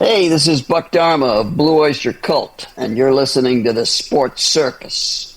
Hey, this is Buck Dharma of Blue Oyster Cult, and you're listening to the Sports Circus.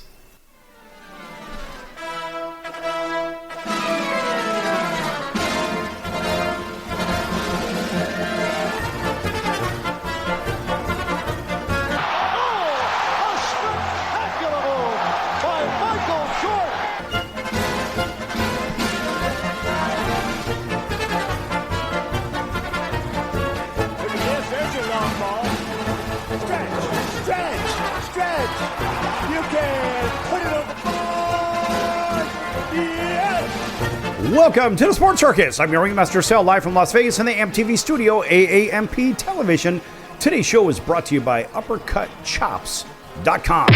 Welcome to the Sports Circus. I'm your ringmaster, Sal, live from Las Vegas in the MTV studio, AAMP Television. Today's show is brought to you by UppercutChops.com.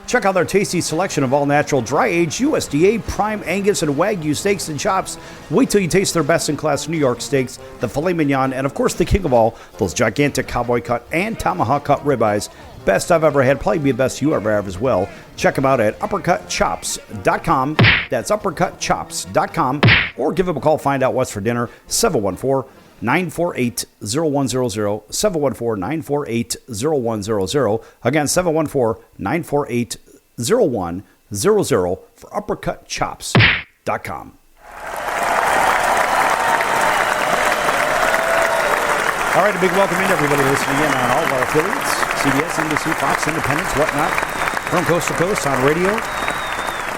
Check out their tasty selection of all-natural, dry-aged USDA, prime Angus, and Wagyu steaks and chops. Wait till you taste their best-in-class New York steaks, the filet mignon, and, of course, the king of all, those gigantic cowboy cut and tomahawk cut ribeyes. Best I've ever had, probably be the best you ever have as well. Check them out at UppercutChops.com. That's UppercutChops.com. Or give them a call, find out what's for dinner, 714-948-0100, 714-948-0100. Again, 714-948-0100 for UppercutChops.com. All right, a big welcome in everybody listening in on all of our affiliates, CBS, NBC, Fox, Independence, whatnot, from coast to coast on radio,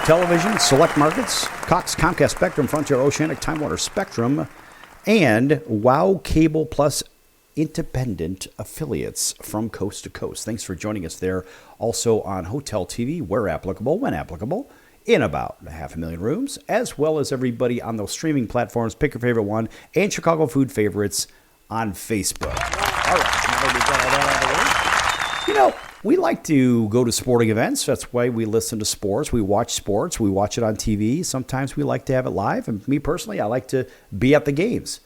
television, select markets, Cox, Comcast, Spectrum, Frontier, Oceanic, Time Warner, Spectrum, and WOW Cable Plus independent affiliates from coast to coast. Thanks for joining us there. Also on Hotel TV, where applicable, when applicable, in about 500,000 rooms, as well as everybody on those streaming platforms. Pick your favorite one, and Chicago Food Favorites on Facebook. All right, now that we've got all that out of the way, we like to go to sporting events. That's why we listen to sports. We watch sports. We watch it on TV. Sometimes we like to have it live. And me personally, I like to be at the games.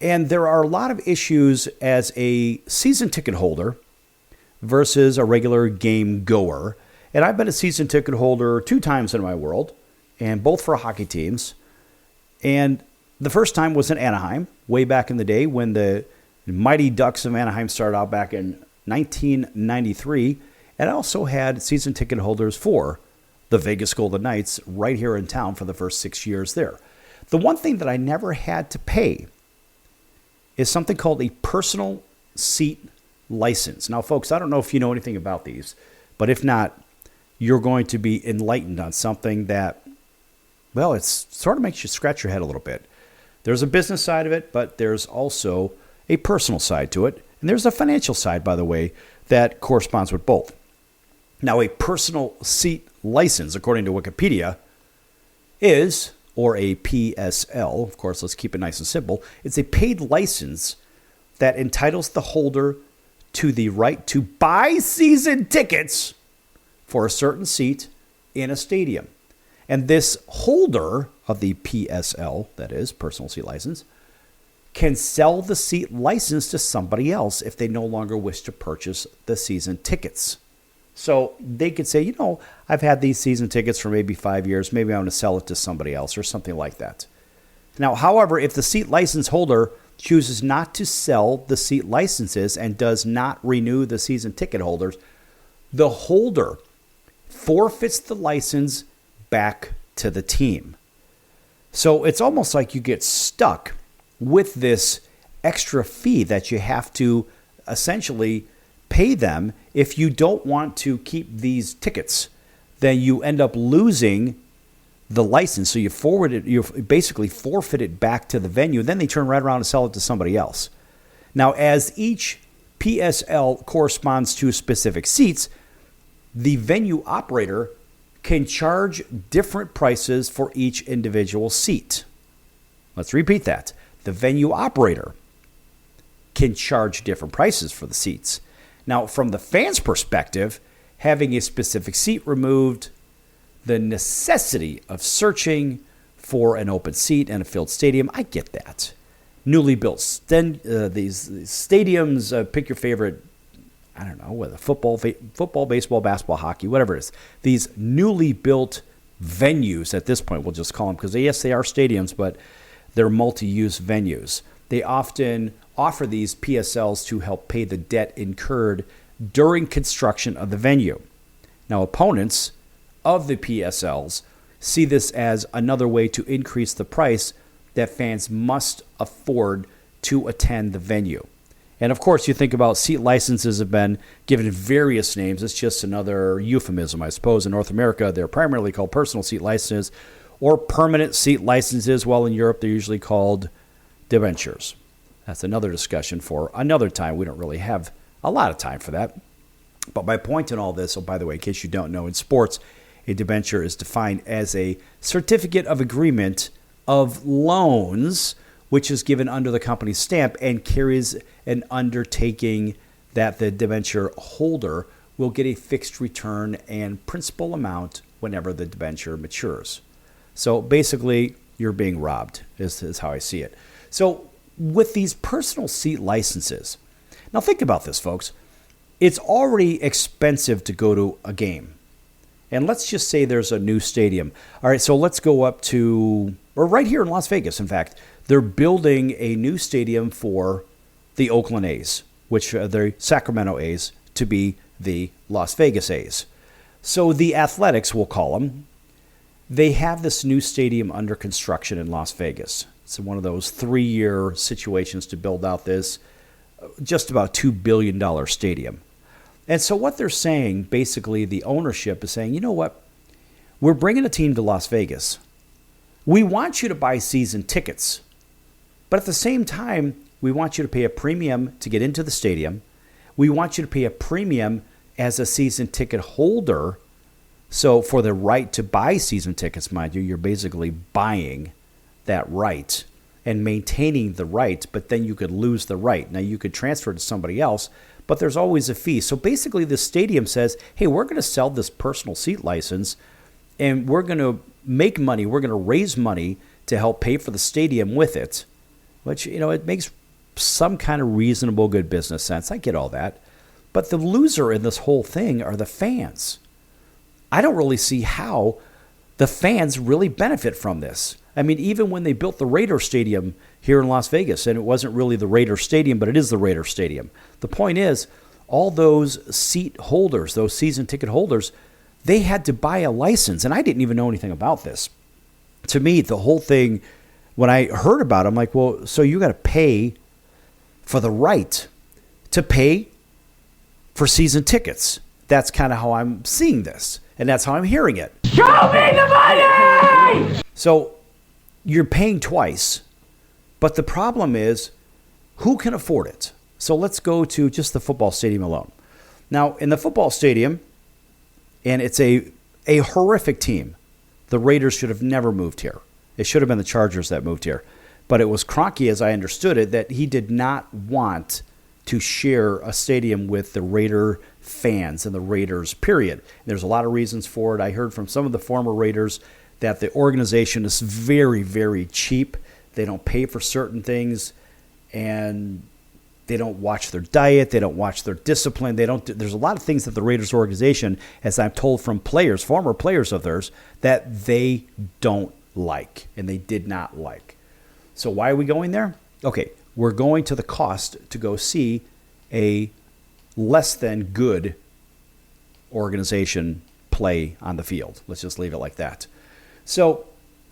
And there are a lot of issues as a season ticket holder versus a regular game goer. And I've been a season ticket holder 2 times in my world, and both for hockey teams. And the first time was in Anaheim, way back in the day when the Mighty Ducks of Anaheim started out back in 1993. And I also had season ticket holders for the Vegas Golden Knights right here in town for the first 6 years there. The one thing that I never had to pay is something called a personal seat license. Now, folks, I don't know if you know anything about these, but if not, you're going to be enlightened on something that, well, it sort of makes you scratch your head a little bit. There's a business side of it, but there's also a personal side to it. And there's a financial side, by the way, that corresponds with both. Now, a personal seat license, according to Wikipedia, is, or a PSL, of course, let's keep it nice and simple, it's a paid license that entitles the holder to the right to buy season tickets for a certain seat in a stadium. And this holder of the PSL, that is, personal seat license, can sell the seat license to somebody else if they no longer wish to purchase the season tickets. So they could say, I've had these season tickets for maybe 5 years. Maybe I want to sell it to somebody else or something like that. Now, however, if the seat license holder chooses not to sell the seat licenses and does not renew the season ticket holders, the holder forfeits the license back to the team. So it's almost like you get stuck with this extra fee that you have to essentially pay them if you don't want to keep these tickets. Then you end up losing the license. So you basically forfeit it back to the venue. Then they turn right around and sell it to somebody else. Now, as each PSL corresponds to specific seats, the venue operator can charge different prices for each individual seat. Let's repeat that. The venue operator can charge different prices for the seats. Now, from the fans' perspective, having a specific seat removed, the necessity of searching for an open seat in a filled stadium, I get that. Newly built these stadiums, pick your favorite, I don't know, whether football, baseball, basketball, hockey, whatever it is. These newly built venues at this point, we'll just call them, because yes, they are stadiums, but they're multi-use venues. they often offer these PSLs to help pay the debt incurred during construction of the venue. Now, opponents of the PSLs see this as another way to increase the price that fans must afford to attend the venue. And of course, you think about seat licenses have been given various names. It's just another euphemism, I suppose. In North America, they're primarily called personal seat licenses or permanent seat licenses, while in Europe, they're usually called debentures. That's another discussion for another time. We don't really have a lot of time for that. But my point in all this, oh, by the way, in case you don't know, in sports, a debenture is defined as a certificate of agreement of loans, which is given under the company's stamp and carries an undertaking that the debenture holder will get a fixed return and principal amount whenever the debenture matures. So basically, you're being robbed, is how I see it. So with these personal seat licenses, now think about this, folks. It's already expensive to go to a game. And let's just say there's a new stadium. All right, so let's go up to, or right here in Las Vegas, in fact, they're building a new stadium for the Oakland A's, which are the Sacramento A's, to be the Las Vegas A's. So the Athletics, we'll call them, they have this new stadium under construction in Las Vegas. It's one of those 3-year situations to build out this just about $2 billion stadium. And so what they're saying, basically the ownership is saying, you know what, we're bringing a team to Las Vegas. We want you to buy season tickets. But at the same time, we want you to pay a premium to get into the stadium. We want you to pay a premium as a season ticket holder. So for the right to buy season tickets, mind you, you're basically buying that right and maintaining the right, but then you could lose the right. Now you could transfer it to somebody else, but there's always a fee. So basically the stadium says, hey, we're going to sell this personal seat license and we're going to make money. We're going to raise money to help pay for the stadium with it, which, you know, it makes some kind of reasonable, good business sense. I get all that. But the loser in this whole thing are the fans. I don't really see how the fans really benefit from this. I mean, even when they built the Raider Stadium here in Las Vegas, and it wasn't really the Raider Stadium, but it is the Raider Stadium. The point is, all those seat holders, those season ticket holders, they had to buy a license, and I didn't even know anything about this. To me, the whole thing, when I heard about it, I'm like, well, so you got to pay for the right to pay for season tickets. That's kind of how I'm seeing this, and that's how I'm hearing it. Show me the money! So you're paying twice, but the problem is, who can afford it? So let's go to just the football stadium alone. Now, in the football stadium, and it's a horrific team. The Raiders should have never moved here. It should have been the Chargers that moved here. But it was Kroenke, as I understood it, that he did not want to share a stadium with the Raider fans and the Raiders, period. There's a lot of reasons for it. I heard from some of the former Raiders that the organization is very, very cheap. They don't pay for certain things, and they don't watch their diet. They don't watch their discipline. There's a lot of things that the Raiders organization, as I'm told from players, former players of theirs, that they don't like and they did not like. So why are we going there? Okay, we're going to the cost to go see a less than good organization play on the field. Let's just leave it like that. So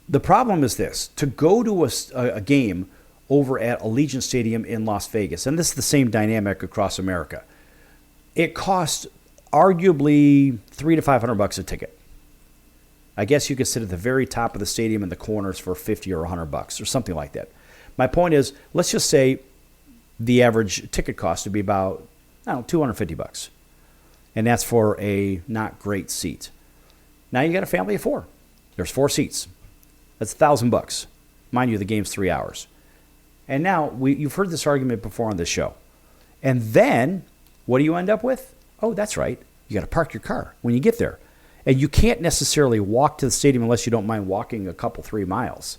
the problem is this. To go to a game over at Allegiant Stadium in Las Vegas, and this is the same dynamic across America, it costs arguably $300 to $500 a ticket. I guess you could sit at the very top of the stadium in the corners for $50 or $100 or something like that. My point is, let's just say the average ticket cost would be about, I don't know, $250. And that's for a not great seat. Now you got a family of 4. There's 4 seats. That's $1,000. Mind you, the game's 3 hours. And now you've heard this argument before on this show. And then what do you end up with? Oh, that's right. You got to park your car when you get there. And you can't necessarily walk to the stadium unless you don't mind walking a couple, 3 miles.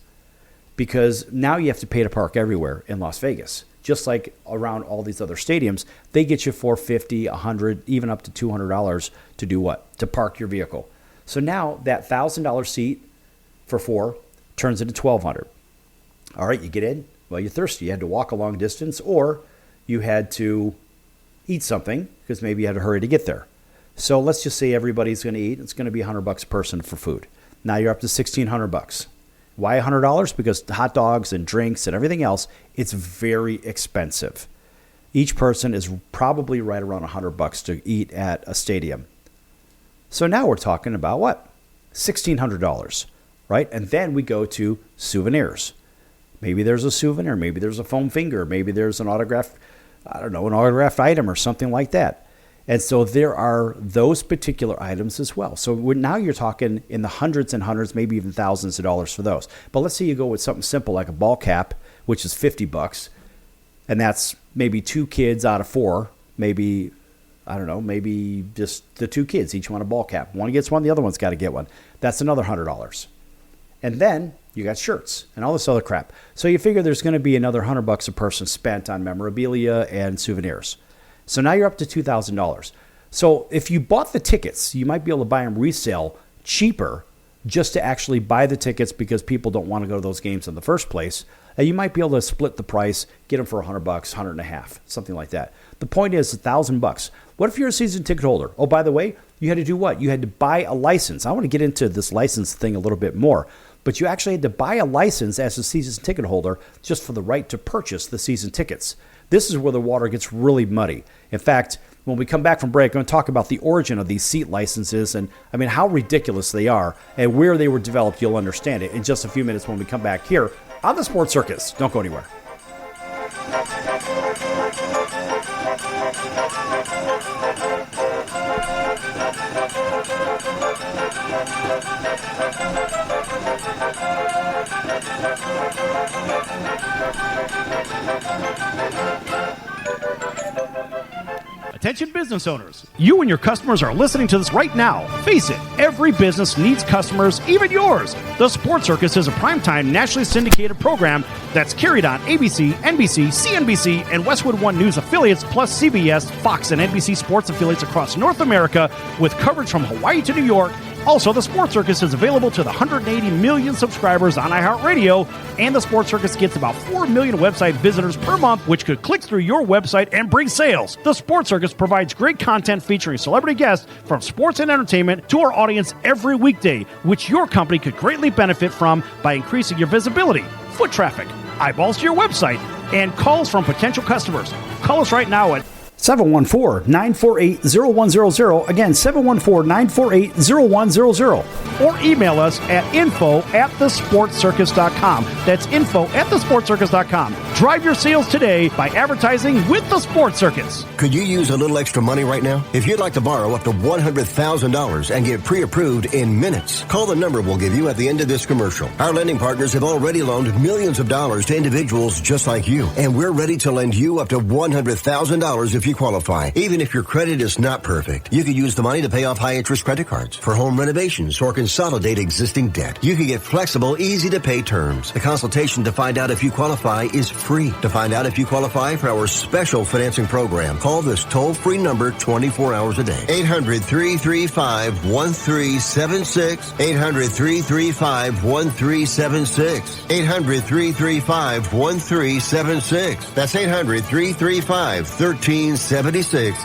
Because now you have to pay to park everywhere in Las Vegas. Just like around all these other stadiums, they get you $450, $100, even up to $200 to do what? To park your vehicle. So now that $1,000 seat for 4 turns into $1,200. All right, you get in. Well, you're thirsty. You had to walk a long distance, or you had to eat something because maybe you had to hurry to get there. So let's just say everybody's going to eat. It's going to be $100 a person for food. Now you're up to $1,600. Why $100? Because hot dogs and drinks and everything else, it's very expensive. Each person is probably right around $100 to eat at a stadium. So now we're talking about what? $1,600, right? And then we go to souvenirs. Maybe there's a souvenir. Maybe there's a foam finger. Maybe there's an autographed, an autographed item or something like that. And so there are those particular items as well. So now you're talking in the hundreds and hundreds, maybe even thousands of dollars for those. But let's say you go with something simple like a ball cap, which is $50, and that's maybe 2 kids out of 4. Maybe, I don't know, maybe just the 2 kids each want a ball cap. One gets one, the other one's got to get one. That's another $100. And then you got shirts and all this other crap. So you figure there's going to be another $100 a person spent on memorabilia and souvenirs. So now you're up to $2,000. So if you bought the tickets, you might be able to buy them resale cheaper just to actually buy the tickets because people don't want to go to those games in the first place. And you might be able to split the price, get them for $100, $150, something like that. The point is $1,000. What if you're a season ticket holder? Oh, by the way, you had to do what? You had to buy a license. I want to get into this license thing a little bit more. But you actually had to buy a license as a season ticket holder just for the right to purchase the season tickets. This is where the water gets really muddy. In fact, when we come back from break, I'm going to talk about the origin of these seat licenses and, how ridiculous they are and where they were developed. You'll understand it in just a few minutes when we come back here on the Sports Circus. Don't go anywhere. Attention business owners, you and your customers are listening to this right now. Face it, every business needs customers, even yours. The Sports Circus is a primetime nationally syndicated program that's carried on ABC, NBC, CNBC, and Westwood One News affiliates, plus CBS, Fox, and NBC Sports affiliates across North America with coverage from Hawaii to New York. Also, the Sports Circus is available to the 180 million subscribers on iHeartRadio, and the Sports Circus gets about 4 million website visitors per month, which could click through your website and bring sales. The Sports Circus provides great content featuring celebrity guests from sports and entertainment to our audience every weekday, which your company could greatly benefit from by increasing your visibility, foot traffic, eyeballs to your website, and calls from potential customers. Call us right now at 714-948-0100. Again, 714-948-0100. Or email us at info@thesportscircus.com. That's info@thesportscircus.com. Drive your sales today by advertising with the Sports Circus. Could you use a little extra money right now? If you'd like to borrow up to $100,000 and get pre-approved in minutes, call the number we'll give you at the end of this commercial. Our lending partners have already loaned millions of dollars to individuals just like you, and we're ready to lend you up to $100,000 if you qualify. Even if your credit is not perfect, you could use the money to pay off high-interest credit cards, for home renovations, or consolidate existing debt. You can get flexible, easy-to-pay terms. The consultation to find out if you qualify is free. To find out if you qualify for our special financing program, call this toll-free number 24 hours a day. 800-335-1376. 800-335-1376. 800-335-1376. That's 800-335-1376.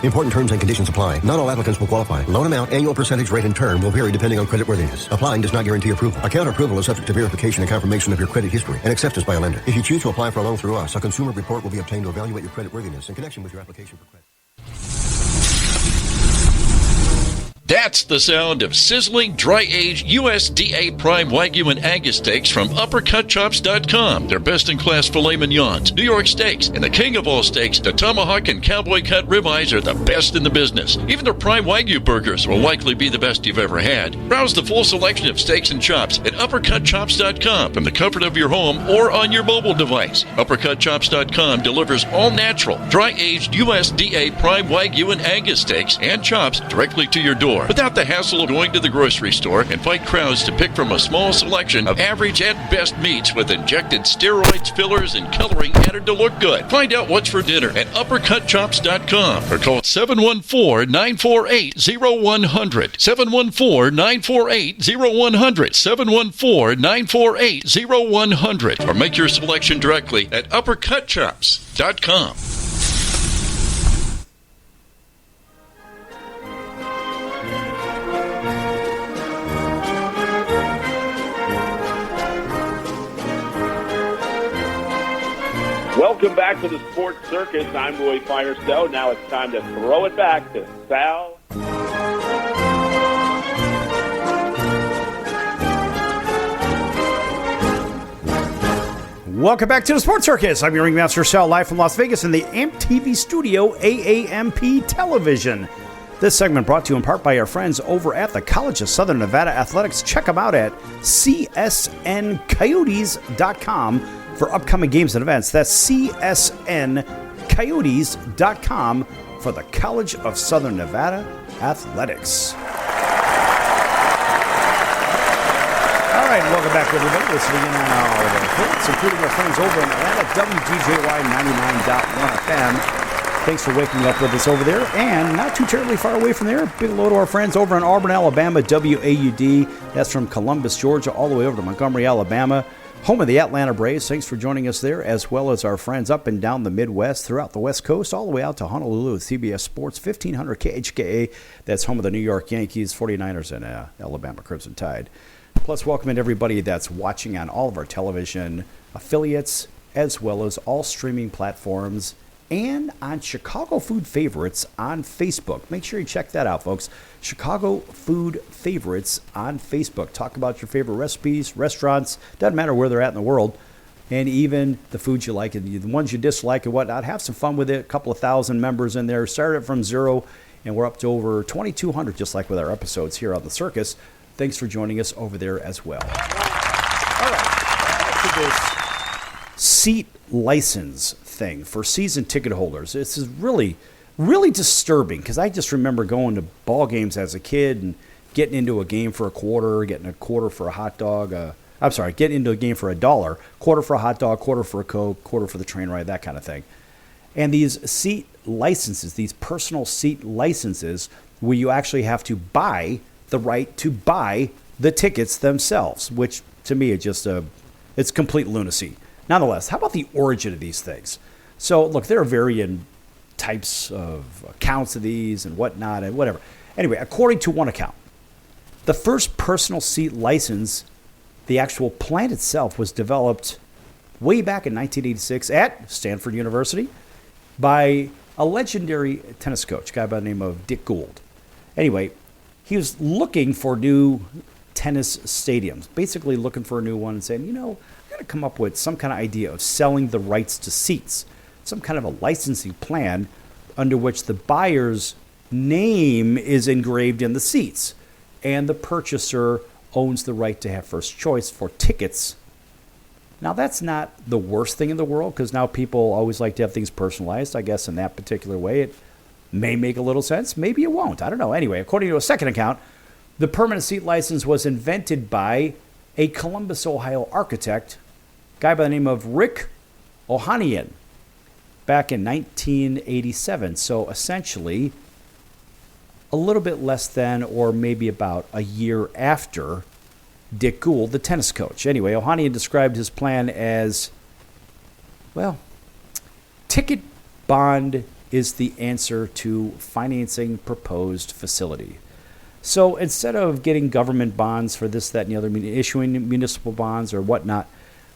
Important terms and conditions apply. Not all applicants will qualify. Loan amount, annual percentage rate, and term will vary depending on creditworthiness. Applying does not guarantee approval. Account approval is subject to verification and confirmation of your credit history and acceptance by a lender. If you choose to apply for a loan through us, a consumer report will be obtained to evaluate your creditworthiness in connection with your application for credit. That's the sound of sizzling, dry-aged USDA Prime Wagyu and Angus steaks from UppercutChops.com. Their best-in-class filet mignons, New York steaks, and the king of all steaks, the tomahawk and cowboy cut ribeyes are the best in the business. Even their Prime Wagyu burgers will likely be the best you've ever had. Browse the full selection of steaks and chops at UppercutChops.com from the comfort of your home or on your mobile device. UppercutChops.com delivers all-natural, dry-aged USDA Prime Wagyu and Angus steaks and chops directly to your door. store without the hassle of going to the grocery store and fight crowds to pick from a small selection of average at best meats with injected steroids, fillers, and coloring added to look good. Find out what's for dinner at uppercutchops.com or call 714-948-0100. 714-948-0100. 714-948-0100. Or make your selection directly at uppercutchops.com. Welcome back to the Sports Circus. I'm Roy Firestone. Now it's time to throw it back to Sal. Welcome back to the Sports Circus. I'm your ringmaster, Sal, live from Las Vegas in the AMP TV studio, AAMP Television. This segment brought to you in part by our friends over at the College of Southern Nevada Athletics. Check them out at csncoyotes.com for upcoming games and events. That's csncoyotes.com for the College of Southern Nevada Athletics. All right, welcome back, everybody. Listening in on all of our affiliates, including our friends over in Atlanta, WDJY 99.1 FM. Thanks for waking up with us over there. And not too terribly far away from there, big hello to our friends over in Auburn, Alabama, WAUD. That's from Columbus, Georgia, all the way over to Montgomery, Alabama. Home of the Atlanta Braves. Thanks for joining us there, as well as our friends up and down the Midwest, throughout the West Coast, all the way out to Honolulu with CBS Sports, 1500 KHKA. That's home of the New York Yankees, 49ers, and Alabama Crimson Tide. Plus, welcoming everybody that's watching on all of our television affiliates, as well as all streaming platforms, and on Chicago Food Favorites on Facebook. Make sure you check that out, folks. Chicago Food Favorites on Facebook. Talk about your favorite recipes, restaurants, doesn't matter where they're at in the world, and even the foods you like and the ones you dislike and whatnot. Have some fun with it. A couple of thousand members in there. Started from zero, and we're up to over 2,200, just like with our episodes here on the Circus. Thanks for joining us over there as well. All right, back to this seat license thing for season ticket holders. This is really disturbing, because I just remember going to ball games as a kid and getting into a game for a quarter, getting a quarter for a hot dog. Getting into a game for $1, quarter for a hot dog, quarter for a Coke, quarter for the train ride, that kind of thing. And these seat licenses, these personal seat licenses, where you actually have to buy the right to buy the tickets themselves, which to me is just it's complete lunacy. Nonetheless, how about the origin of these things? So, look, there are varying types of accounts of these and whatnot and whatever. Anyway, according to one account, the first personal seat license, the actual plan itself, was developed way back in 1986 at Stanford University by a legendary tennis coach, a guy by the name of Dick Gould. Anyway, he was looking for new tennis stadiums, basically looking for a new one and saying, I'm going to come up with some kind of idea of selling the rights to seats, some kind of a licensing plan under which the buyer's name is engraved in the seats, and the purchaser owns the right to have first choice for tickets. Now, that's not the worst thing in the world, because now people always like to have things personalized. I guess in that particular way, it may make a little sense. Maybe it won't. I don't know. Anyway, according to a second account, the permanent seat license was invented by a Columbus, Ohio architect, a guy by the name of Rick Ohanian, back in 1987. So essentially, a little bit less than, or maybe about a year after Dick Gould, the tennis coach. Anyway, Ohanian described his plan as, ticket bond is the answer to financing proposed facility. So instead of getting government bonds for this, that, and the other, issuing municipal bonds or whatnot,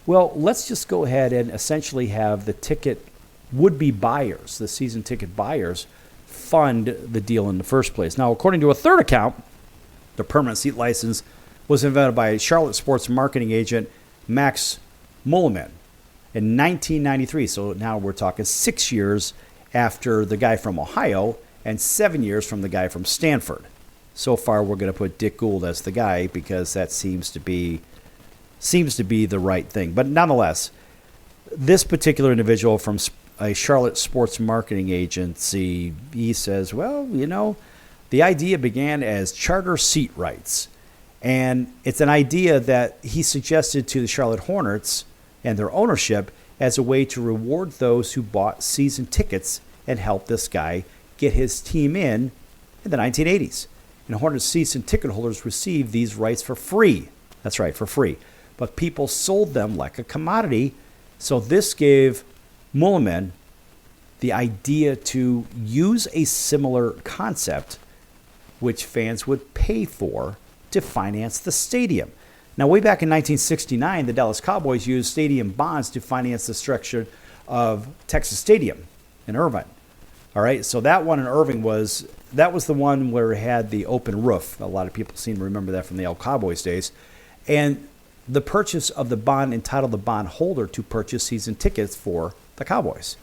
let's just go ahead and essentially have the ticket would-be buyers, the season ticket buyers, fund the deal in the first place. Now, according to a third account, the permanent seat license was invented by Charlotte sports marketing agent Max Mulliman in 1993. So now we're talking 6 years after the guy from Ohio and 7 years from the guy from Stanford. So far, we're going to put Dick Gould as the guy because that seems to be the right thing. But nonetheless, this particular individual from a Charlotte sports marketing agency, he says, the The idea began as charter seat rights. And it's an idea that he suggested to the Charlotte Hornets and their ownership as a way to reward those who bought season tickets and help this guy get his team in the 1980s. And Hornets season ticket holders received these rights for free. That's right, for free. But people sold them like a commodity. So this gave Mulliman the idea to use a similar concept which fans would pay for to finance the stadium. Now, way back in 1969, the Dallas Cowboys used stadium bonds to finance the structure of Texas Stadium in Irvine. All right, so that one in Irving was the one where it had the open roof. A lot of people seem to remember that from the old Cowboys days. And the purchase of the bond entitled the bondholder to purchase season tickets for the Cowboys.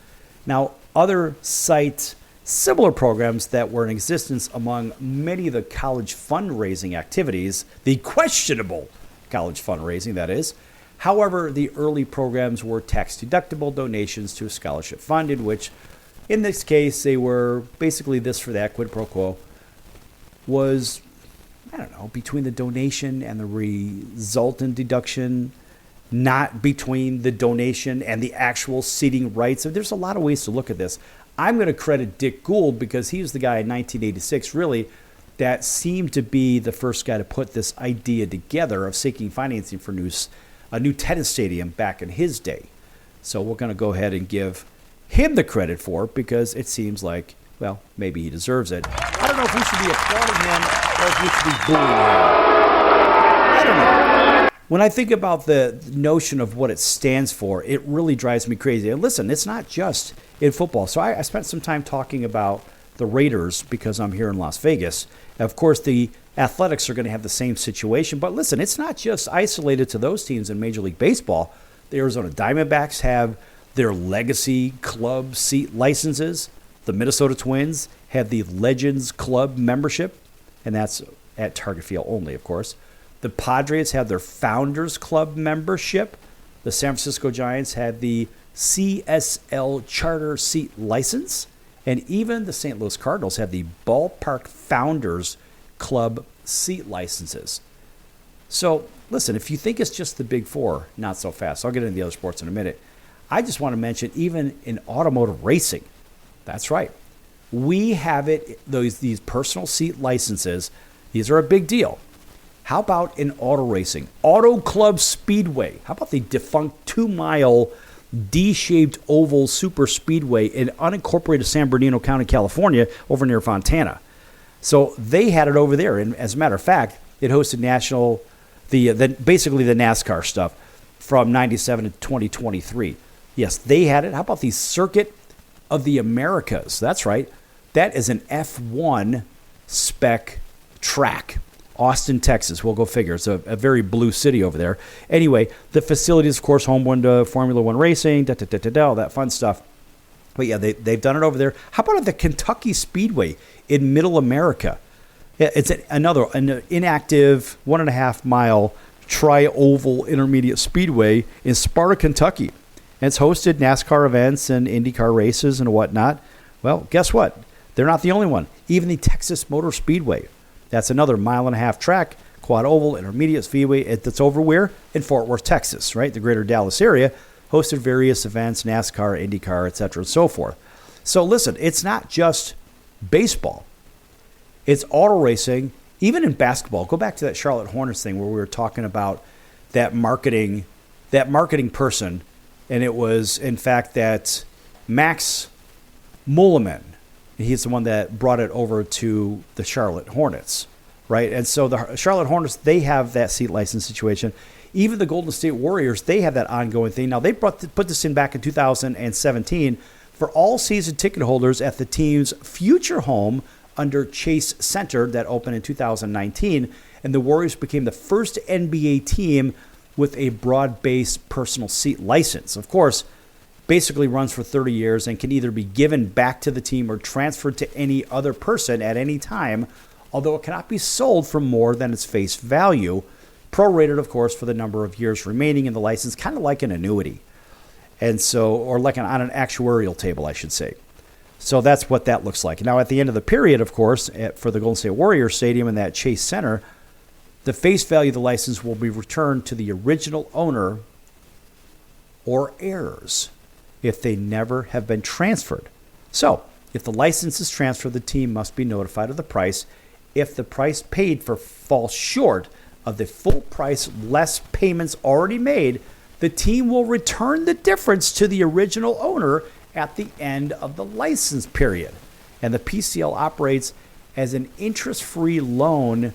Now, other cite similar programs that were in existence among many of the college fundraising activities, the questionable college fundraising, that is. However, the early programs were tax-deductible donations to a scholarship fund, in which, in this case, they were basically this for that, quid pro quo, was, I don't know, between the donation and the resultant deduction, not between the donation and the actual seating rights. So there's a lot of ways to look at this. I'm going to credit Dick Gould because he was the guy in 1986, really, that seemed to be the first guy to put this idea together of seeking financing for a new tennis stadium back in his day. So we're going to go ahead and give him the credit for it because it seems like, well, maybe he deserves it. I don't know if we should be applauding him or if we should be bullying him. I don't know. When I think about the notion of what it stands for, it really drives me crazy. And listen, it's not just in football. So I spent some time talking about the Raiders because I'm here in Las Vegas. Of course, the Athletics are going to have the same situation. But listen, it's not just isolated to those teams in Major League Baseball. The Arizona Diamondbacks have their legacy club seat licenses. The Minnesota Twins have the Legends Club membership, and that's at Target Field only, of course. The Padres have their Founders Club membership. The San Francisco Giants have the CSL Charter Seat License. And even the St. Louis Cardinals have the Ballpark Founders Club seat licenses. So, listen, if you think it's just the big four, not so fast. I'll get into the other sports in a minute. I just want to mention, even in automotive racing, that's right. We have these personal seat licenses. These are a big deal. How about in auto racing? Auto Club Speedway. How about the defunct 2-mile D-shaped oval super speedway in unincorporated San Bernardino County, California, over near Fontana? So they had it over there, and as a matter of fact, it hosted basically the NASCAR stuff from '97 to 2023. Yes, they had it. How about the Circuit of the Americas? That's right. That is an F1 spec track. Austin, Texas. We'll go figure. It's a very blue city over there. Anyway, the facility is, of course, home to Formula One racing, all that fun stuff. But yeah, they've done it over there. How about at the Kentucky Speedway in Middle America? It's an inactive 1.5-mile tri-oval intermediate speedway in Sparta, Kentucky. And it's hosted NASCAR events and IndyCar races and whatnot. Well, guess what? They're not the only one. Even the Texas Motor Speedway. That's another 1.5-mile track, quad oval, intermediate speedway. That's over where? In Fort Worth, Texas, right? The greater Dallas area. Hosted various events, NASCAR, IndyCar, etc., and so forth. So listen, it's not just baseball. It's auto racing, even in basketball. Go back to that Charlotte Hornets thing where we were talking about that marketing person, and it was, in fact, that Max Mulliman. He's the one that brought it over to the Charlotte Hornets, right? And so the Charlotte Hornets, they have that seat license situation. Even the Golden State Warriors, they have that ongoing thing. Now, they put this in back in 2017 for all season ticket holders at the team's future home under Chase Center that opened in 2019. And the Warriors became the first NBA team with a broad-based personal seat license. Of course, basically runs for 30 years and can either be given back to the team or transferred to any other person at any time, although it cannot be sold for more than its face value, prorated, of course, for the number of years remaining in the license, kind of like an annuity. And so, or like on an actuarial table, I should say. So that's what that looks like. Now, at the end of the period, of course, for the Golden State Warriors Stadium and that Chase Center, the face value of the license will be returned to the original owner or heirs if they never have been transferred. So, if the license is transferred, the team must be notified of the price. If the price paid for falls short of the full price less payments already made, the team will return the difference to the original owner at the end of the license period. And the PCL operates as an interest-free loan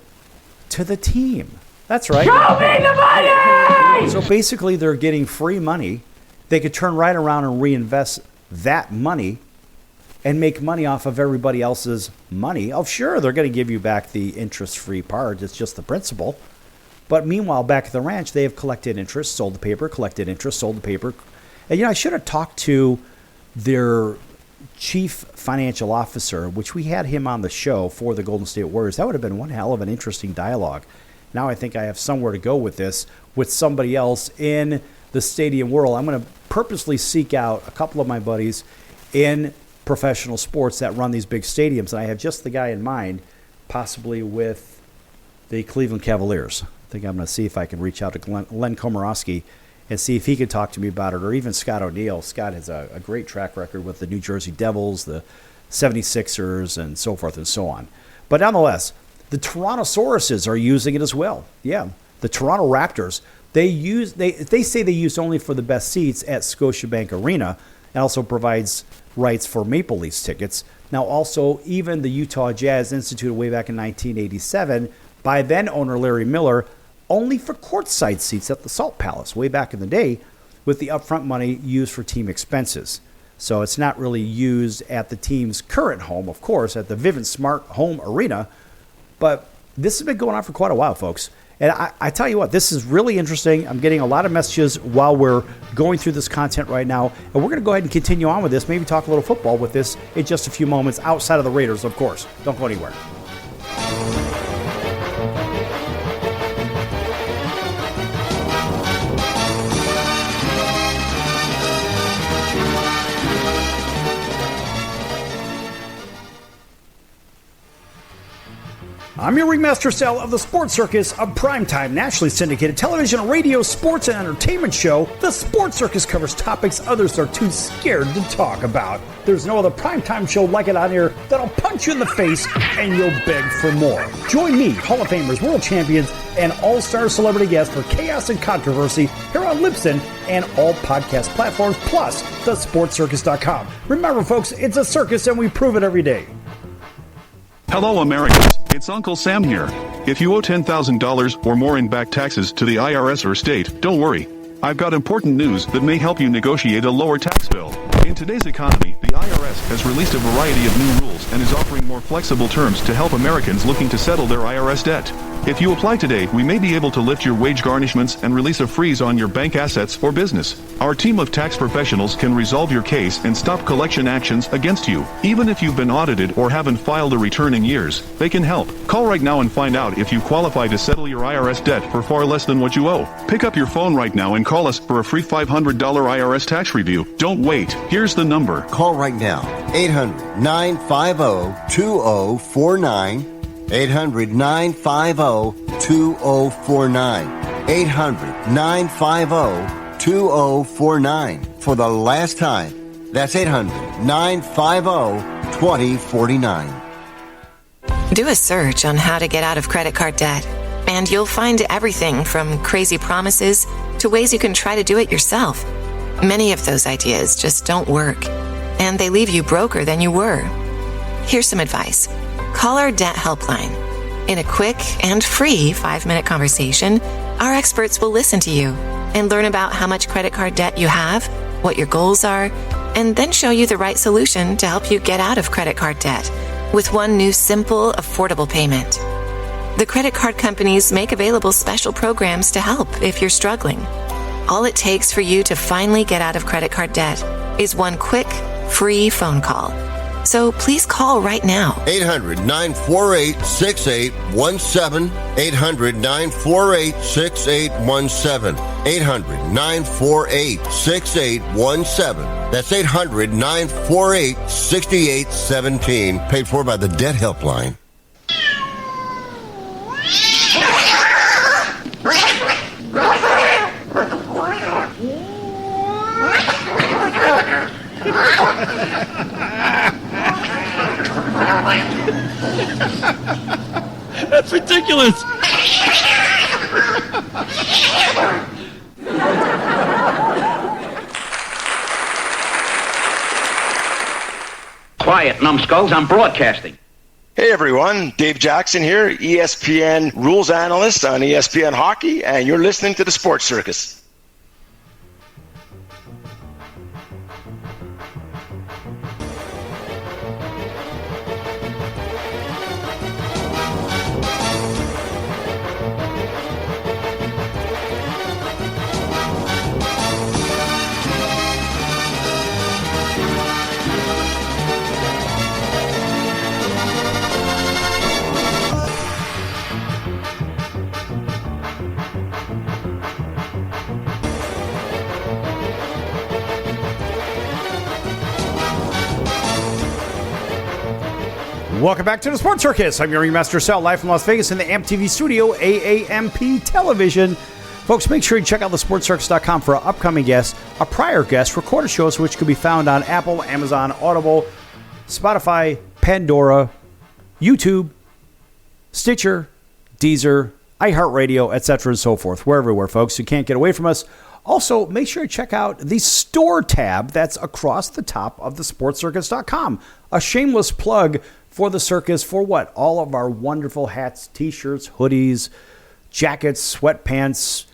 to the team. That's right. Show me the money! So basically, they're getting free money. They could turn right around and reinvest that money and make money off of everybody else's money. Oh, sure, they're going to give you back the interest-free part. It's just the principal. But meanwhile, back at the ranch, they have collected interest, sold the paper, collected interest, sold the paper. And, I should have talked to their chief financial officer, which we had him on the show for the Golden State Warriors. That would have been one hell of an interesting dialogue. Now I think I have somewhere to go with this with somebody else in the stadium world. I'm going to purposely seek out a couple of my buddies in professional sports that run these big stadiums, and I have just the guy in mind, possibly with the Cleveland Cavaliers. I think I'm going to see if I can reach out to Len Komorowski and see if he could talk to me about it, or even Scott O'Neal. Scott has a great track record with the New Jersey Devils, the 76ers, and so forth and so on. But nonetheless, the Toronto Sauruses are using it as well. Yeah, the Toronto Raptors, they say they use only for the best seats at Scotiabank Arena, and also provides rights for Maple Leafs tickets. Now also, even the Utah Jazz, instituted way back in 1987 by then owner Larry Miller, only for courtside seats at the Salt Palace way back in the day, with the upfront money used for team expenses. So it's not really used at the team's current home, of course, at the Vivint Smart Home Arena. But this has been going on for quite a while, folks. And I tell you what, this is really interesting. I'm getting a lot of messages while we're going through this content right now. And we're going to go ahead and continue on with this, maybe talk a little football with this in just a few moments, outside of the Raiders, of course. Don't go anywhere. I'm your ringmaster Sal of the Sports Circus, a primetime, nationally syndicated television, radio, sports, and entertainment show. The Sports Circus covers topics others are too scared to talk about. There's no other primetime show like it on here that'll punch you in the face and you'll beg for more. Join me, Hall of Famers, world champions, and all-star celebrity guests for chaos and controversy here on Libsyn and all podcast platforms, plus thesportscircus.com. Remember, folks, it's a circus and we prove it every day. Hello, Americans. It's Uncle Sam here. If you owe $10,000 or more in back taxes to the IRS or state, don't worry. I've got important news that may help you negotiate a lower tax bill. In today's economy, the IRS has released a variety of new rules and is offering more flexible terms to help Americans looking to settle their IRS debt. If you apply today, we may be able to lift your wage garnishments and release a freeze on your bank assets or business. Our team of tax professionals can resolve your case and stop collection actions against you. Even if you've been audited or haven't filed a return in years, they can help. Call right now and find out if you qualify to settle your IRS debt for far less than what you owe. Pick up your phone right now and call us for a free $500 IRS tax review. Don't wait. Here's the number. Call right now. 800-950-2049. 800-950-2049. 800-950-2049. For the last time. That's 800-950-2049. Do a search on how to get out of credit card debt, and you'll find everything from crazy promises to ways you can try to do it yourself. Many of those ideas just don't work, and they leave you broker than you were. Here's some advice. Call our debt helpline. In a quick and free 5-minute conversation, our experts will listen to you and learn about how much credit card debt you have, what your goals are, and then show you the right solution to help you get out of credit card debt with one new simple, affordable payment. The credit card companies make available special programs to help if you're struggling. All it takes for you to finally get out of credit card debt is one quick, free phone call. So please call right now. 800-948-6817. 800-948-6817. 800-948-6817. That's 800-948-6817. Paid for by the Debt Helpline. That's ridiculous. Quiet, numbskulls, I'm broadcasting. Hey everyone, Dave Jackson here, ESPN rules analyst on ESPN Hockey, and you're listening to the Sports Circus. Welcome back to the Sports Circus. I'm your ringmaster Sal, live from Las Vegas in the AMP-TV studio, AAMP Television. Folks, make sure you check out thesportscircus.com for our upcoming guests, our prior guests, recorded shows, which can be found on Apple, Amazon, Audible, Spotify, Pandora, YouTube, Stitcher, Deezer, iHeartRadio, etc. and so forth. We're everywhere, folks. You can't get away from us. Also, make sure you check out the store tab that's across the top of thesportscircus.com. A shameless plug for the circus for what? All of our wonderful hats, t-shirts, hoodies, jackets, sweatpants,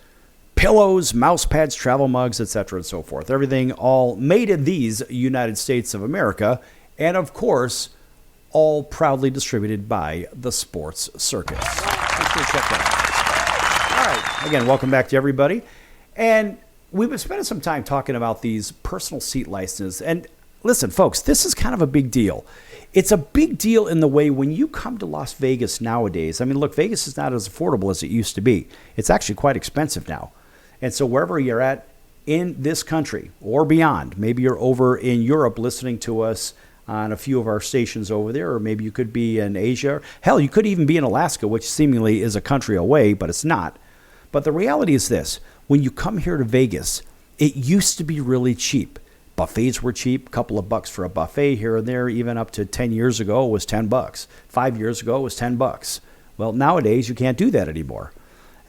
pillows, mouse pads, travel mugs, etc. and so forth. Everything all made in these United States of America. And of course, all proudly distributed by the Sports Circus. Make sure you check that out. All right. Again, welcome back to everybody. And we've been spending some time talking about these personal seat licenses. And listen, folks, this is kind of a big deal. It's a big deal in the way when you come to Las Vegas nowadays. I mean, look, Vegas is not as affordable as it used to be. It's actually quite expensive now. And so wherever you're at in this country or beyond, maybe you're over in Europe listening to us on a few of our stations over there, or maybe you could be in Asia. Hell, you could even be in Alaska, which seemingly is a country away, but it's not. But the reality is this. When you come here to Vegas, it used to be really cheap. Buffets were cheap, a couple of bucks for a buffet here and there. Even up to 10 years ago, it was $10. 5 years ago, it was $10. Well, nowadays, you can't do that anymore.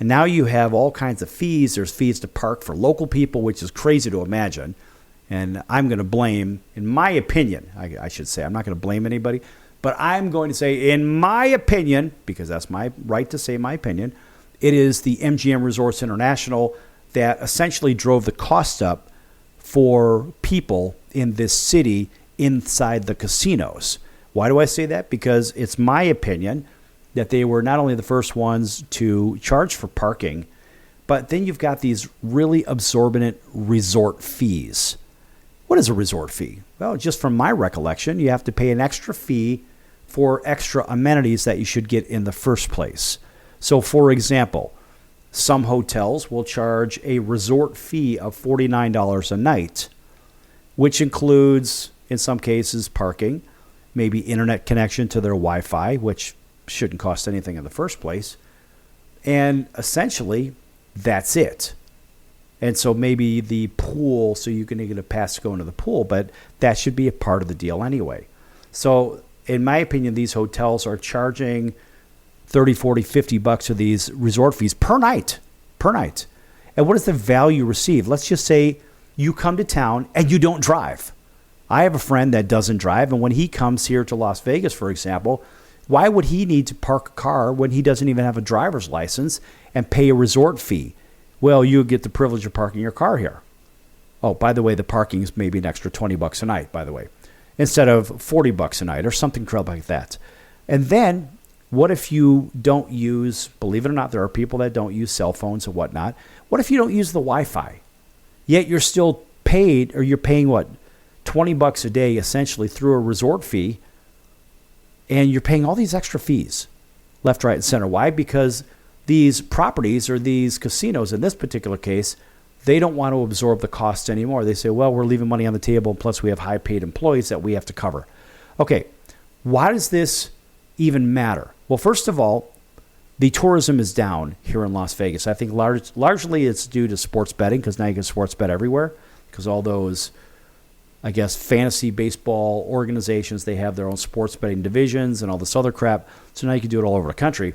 And now you have all kinds of fees. There's fees to park for local people, which is crazy to imagine. And I'm going to blame, in my opinion, I should say, I'm not going to blame anybody, but I'm going to say, in my opinion, because that's my right to say my opinion, it is the MGM Resorts International that essentially drove the cost up for people in this city inside the casinos. Why do I say that? Because it's my opinion that they were not only the first ones to charge for parking, but then you've got these really absorbent resort fees. What is a resort fee? Well, just from my recollection, you have to pay an extra fee for extra amenities that you should get in the first place. So, for example, some hotels will charge a resort fee of $49 a night, which includes, in some cases, parking, maybe internet connection to their Wi-Fi, which shouldn't cost anything in the first place. And essentially, that's it. And so maybe the pool, so you can get a pass to go into the pool, but that should be a part of the deal anyway. So, in my opinion, these hotels are charging $30, $40, $50 of these resort fees per night. And what is the value received? Let's just say you come to town and you don't drive. I have a friend that doesn't drive, and when he comes here to Las Vegas, for example, why would he need to park a car when he doesn't even have a driver's license and pay a resort fee? Well, you get the privilege of parking your car here. Oh, by the way, the parking is maybe an extra $20 a night, by the way, instead of $40 a night or something like that. And then what if you don't use, believe it or not, there are people that don't use cell phones and whatnot. What if you don't use the Wi-Fi? Yet you're still paid, or you're paying what, $20 a day essentially through a resort fee, and you're paying all these extra fees left, right, and center. Why? Because these properties or these casinos, in this particular case, they don't want to absorb the cost anymore. They say, well, we're leaving money on the table, plus we have high-paid employees that we have to cover. Okay, why does this even matter? Well, first of all, the tourism is down here in Las Vegas. I think largely it's due to sports betting, because now you can sports bet everywhere, because all those, I guess, fantasy baseball organizations, they have their own sports betting divisions and all this other crap. So now you can do it all over the country.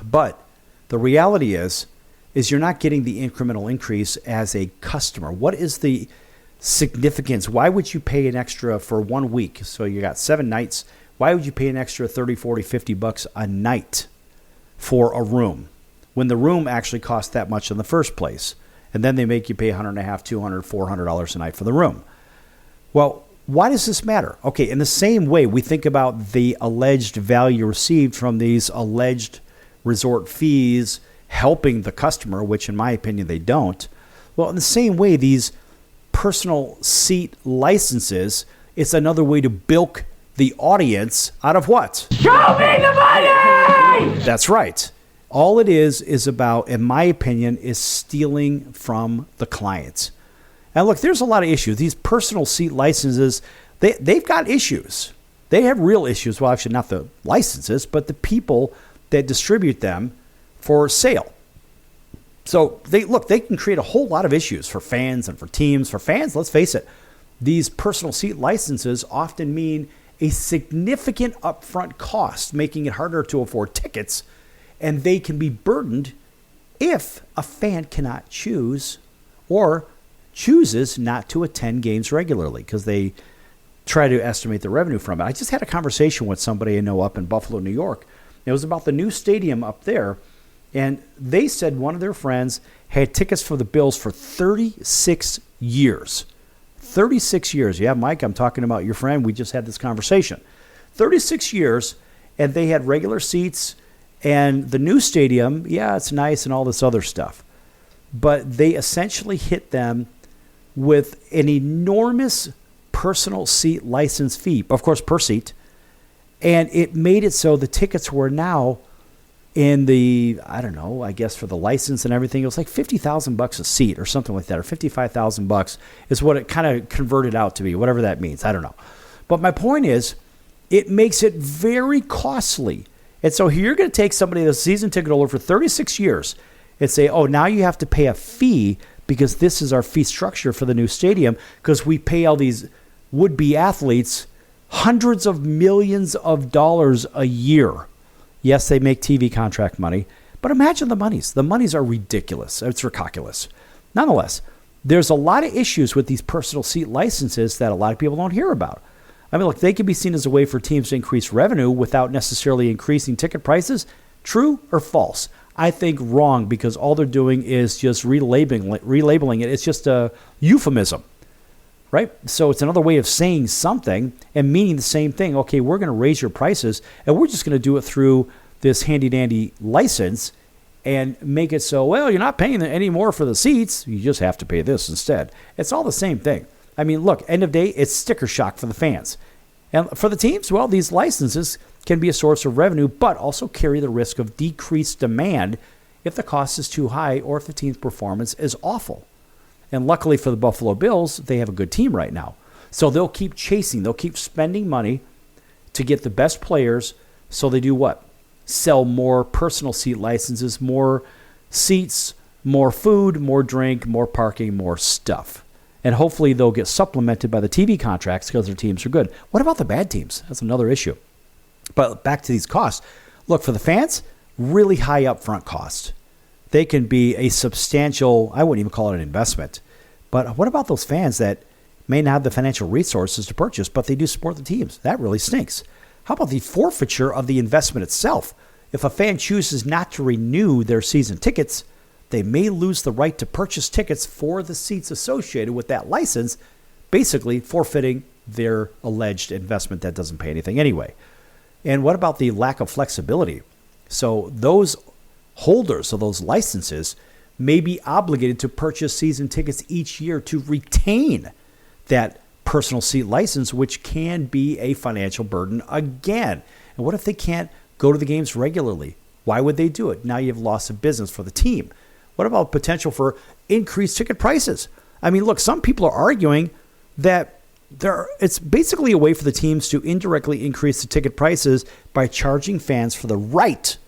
But the reality is you're not getting the incremental increase as a customer. What is the significance? Why would you pay an extra for 1 week? So you got 7 nights. Why would you pay an extra $30, $40, $50 a night for a room when the room actually costs that much in the first place? And then they make you pay $150, $200, $400 a night for the room. Well, why does this matter? Okay, in the same way we think about the alleged value received from these alleged resort fees helping the customer, which in my opinion they don't. Well, in the same way, these personal seat licenses, it's another way to bilk the audience out of what? Show me the money! That's right. All it is about, in my opinion, is stealing from the clients. And look, there's a lot of issues. These personal seat licenses, they've got issues. They have real issues. Well, actually, not the licenses, but the people that distribute them for sale. So they can create a whole lot of issues for fans and for teams. For fans, let's face it, these personal seat licenses often mean a significant upfront cost, making it harder to afford tickets, and they can be burdened if a fan cannot choose or chooses not to attend games regularly because they try to estimate the revenue from it. I just had a conversation with somebody I know up in Buffalo, New York. It was about the new stadium up there, and they said one of their friends had tickets for the Bills for 36 years. 36 years. Yeah, Mike, I'm talking about your friend. We just had this conversation. 36 years, and they had regular seats, and the new stadium, yeah, it's nice and all this other stuff. But they essentially hit them with an enormous personal seat license fee, of course, per seat. And it made it so the tickets were now in the, I don't know, I guess for the license and everything, it was like $50,000 a seat or something like that, or $55,000 is what it kind of converted out to be, whatever that means. I don't know. But my point is, it makes it very costly. And so here you're going to take somebody that's a season ticket holder for 36 years and say, oh, now you have to pay a fee because this is our fee structure for the new stadium because we pay all these would-be athletes hundreds of millions of dollars a year. Yes, they make TV contract money, but imagine the monies. The monies are ridiculous. It's ridiculous. Nonetheless, there's a lot of issues with these personal seat licenses that a lot of people don't hear about. I mean, look, they can be seen as a way for teams to increase revenue without necessarily increasing ticket prices. True or false? I think wrong, because all they're doing is just relabeling it. It's just a euphemism, right? So it's another way of saying something and meaning the same thing. Okay, we're going to raise your prices, and we're just going to do it through this handy-dandy license and make it so, well, you're not paying any more for the seats. You just have to pay this instead. It's all the same thing. I mean, look, end of day, it's sticker shock for the fans. And for the teams, well, these licenses can be a source of revenue, but also carry the risk of decreased demand if the cost is too high or if the team's performance is awful. And luckily for the Buffalo Bills, they have a good team right now. So they'll keep chasing. They'll keep spending money to get the best players. So they do what? Sell more personal seat licenses, more seats, more food, more drink, more parking, more stuff. And hopefully they'll get supplemented by the TV contracts because their teams are good. What about the bad teams? That's another issue. But back to these costs. Look, for the fans, really high upfront cost. They can be a substantial, I wouldn't even call it an investment. But what about those fans that may not have the financial resources to purchase, but they do support the teams? That really stinks. How about the forfeiture of the investment itself? If a fan chooses not to renew their season tickets, they may lose the right to purchase tickets for the seats associated with that license, basically forfeiting their alleged investment that doesn't pay anything anyway. And what about the lack of flexibility? So those holders of those licenses may be obligated to purchase season tickets each year to retain that personal seat license, which can be a financial burden again. And what if they can't go to the games regularly? Why would they do it? Now you've lost a business for the team. What about potential for increased ticket prices? I mean, look, some people are arguing that it's basically a way for the teams to indirectly increase the ticket prices by charging fans for the right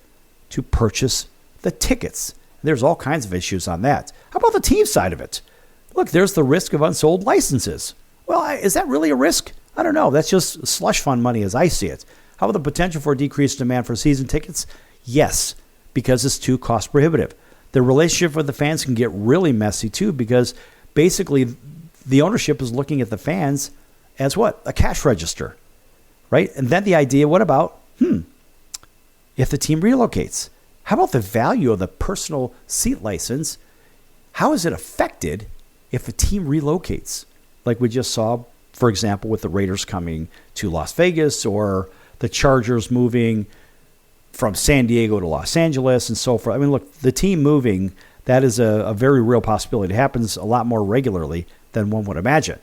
to purchase the tickets. There's all kinds of issues on that. How about the team side of it? Look, there's the risk of unsold licenses. Well, is that really a risk? I don't know. That's just slush fund money as I see it. How about the potential for decreased demand for season tickets? Yes, because it's too cost prohibitive. The relationship with the fans can get really messy too, because basically the ownership is looking at the fans as what? A cash register, right? And then the idea, what about, if the team relocates? How about the value of the personal seat license? How is it affected if a team relocates? Like we just saw, for example, with the Raiders coming to Las Vegas, or the Chargers moving from San Diego to Los Angeles and so forth. I mean, look, the team moving, that is a very real possibility. It happens a lot more regularly than one would imagine.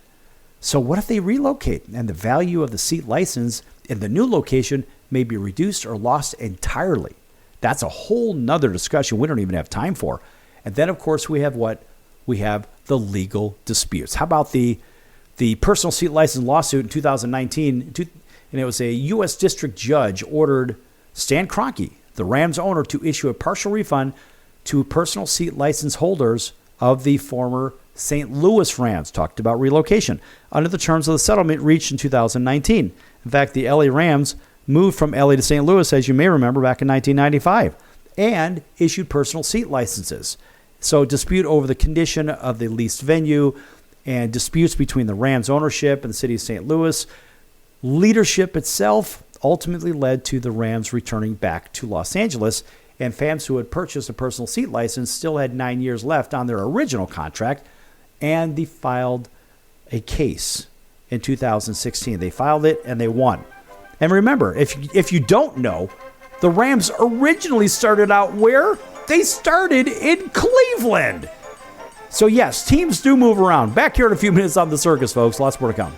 So what if they relocate and the value of the seat license in the new location may be reduced or lost entirely? That's a whole nother discussion we don't even have time for. And then, of course, we have what? We have the legal disputes. How about the personal seat license lawsuit in 2019? And it was a U.S. district judge ordered Stan Kroenke, the Rams owner, to issue a partial refund to personal seat license holders of the former St. Louis Rams. Talked about relocation under the terms of the settlement reached in 2019. In fact, the LA Rams moved from LA to St. Louis, as you may remember, back in 1995, and issued personal seat licenses. So dispute over the condition of the leased venue and disputes between the Rams ownership and the city of St. Louis leadership itself ultimately led to the Rams returning back to Los Angeles, and fans who had purchased a personal seat license still had 9 years left on their original contract, and they filed a case in 2016. They filed it and they won. And remember, if you don't know, the Rams originally started out where? They started in Cleveland. So yes, teams do move around. Back here in a few minutes on The Circus, folks. Lots more to come.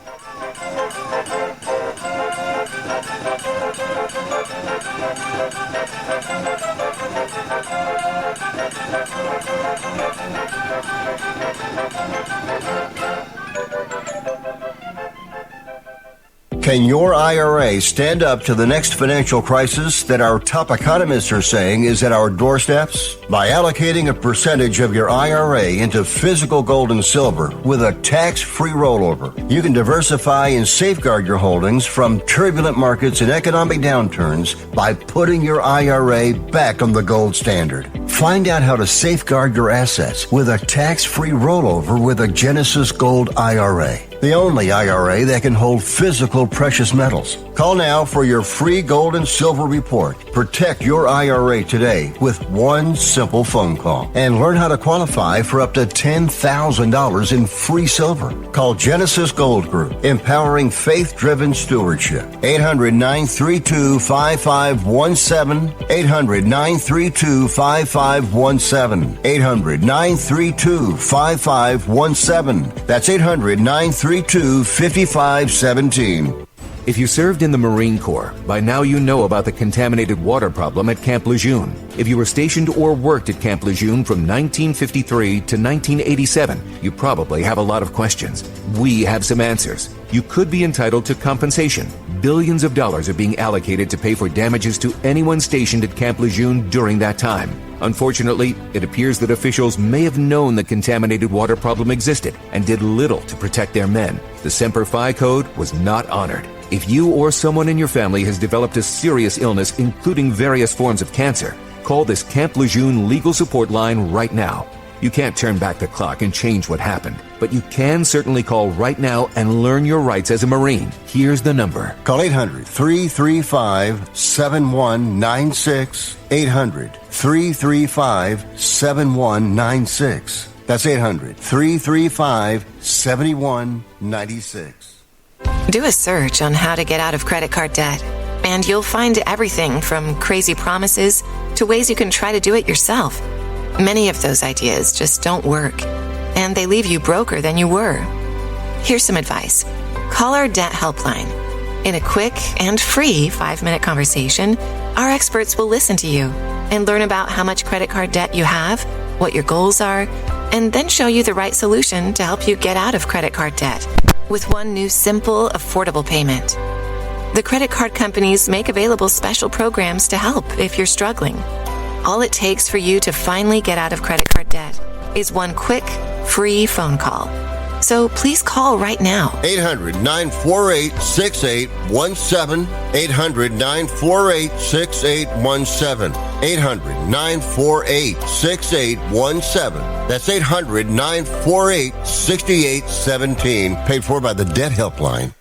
Can your IRA stand up to the next financial crisis that our top economists are saying is at our doorsteps? By allocating a percentage of your IRA into physical gold and silver with a tax-free rollover, you can diversify and safeguard your holdings from turbulent markets and economic downturns by putting your IRA back on the gold standard. Find out how to safeguard your assets with a tax-free rollover with a Genesis Gold IRA. The only IRA that can hold physical precious metals. Call now for your free gold and silver report. Protect your IRA today with one simple phone call and learn how to qualify for up to $10,000 in free silver. Call Genesis Gold Group, empowering faith-driven stewardship. 800-932-5517. 800-932-5517. 800-932-5517. That's 800-932-5517. If you served in the Marine Corps, by now you know about the contaminated water problem at Camp Lejeune. If you were stationed or worked at Camp Lejeune from 1953 to 1987, you probably have a lot of questions. We have some answers. You could be entitled to compensation. Billions of dollars are being allocated to pay for damages to anyone stationed at Camp Lejeune during that time. Unfortunately, it appears that officials may have known the contaminated water problem existed and did little to protect their men. The Semper Fi Code was not honored. If you or someone in your family has developed a serious illness, including various forms of cancer, call this Camp Lejeune legal support line right now. You can't turn back the clock and change what happened, but you can certainly call right now and learn your rights as a Marine. Here's the number. Call 800-335-7196. 800-335-7196. That's 800-335-7196. Do a search on how to get out of credit card debt, and you'll find everything from crazy promises to ways you can try to do it yourself. Many of those ideas just don't work, and they leave you broker than you were. Here's some advice. Call our debt helpline. In a quick and free 5-minute conversation, our experts will listen to you and learn about how much credit card debt you have, what your goals are, and then show you the right solution to help you get out of credit card debt with one new simple, affordable payment. The credit card companies make available special programs to help if you're struggling. All it takes for you to finally get out of credit card debt is one quick, free phone call. So please call right now. 800-948-6817. 800-948-6817. 800-948-6817. That's 800-948-6817. Paid for by the Debt Helpline.